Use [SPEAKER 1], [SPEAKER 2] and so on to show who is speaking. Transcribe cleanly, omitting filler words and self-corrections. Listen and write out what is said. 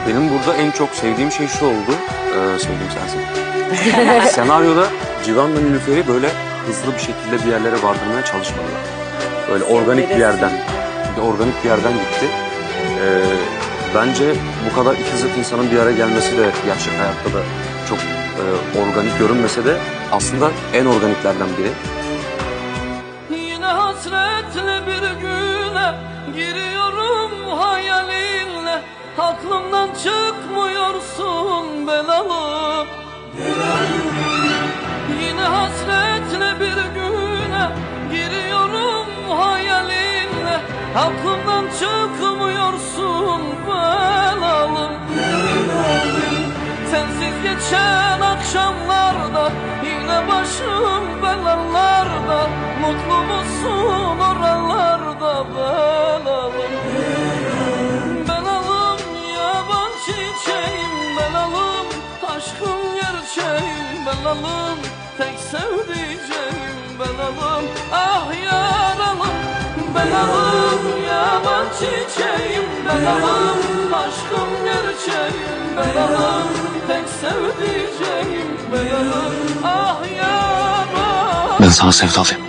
[SPEAKER 1] Benim burada en çok sevdiğim şey şu oldu. Sevdiğim sensin. Senaryoda Civan'la Nilüfer'i böyle hızlı bir şekilde bir yerlere vardırmaya çalışmadılar. Böyle organik bir yerden, gitti. Bence bu kadar iki zıt insanın bir araya gelmesi de gerçek hayatta da çok organik görünmese de aslında en organiklerden biri.
[SPEAKER 2] Yine hasretle bir güne giriyorum hayalinle, aklımdan çıkmıyorsun belalım. Yine hasretle bir güne giriyorum hayalinle, aklımdan çıkmıyorsun belalım. Sensiz geçen akşamlarda yine başım belalarda, mutlu musun oralarda belalım? Belalım yaban çiçeğim belalım, aşkım gerçeğim belalım, tek sevdiceğim belalım. Ah yaralım belalım, yaban çiçeğim belalım, aşkım gerçeğim belalım, tek sevdiceğim belalım. Ah yaralım.
[SPEAKER 3] Ben sana sevdalıyım.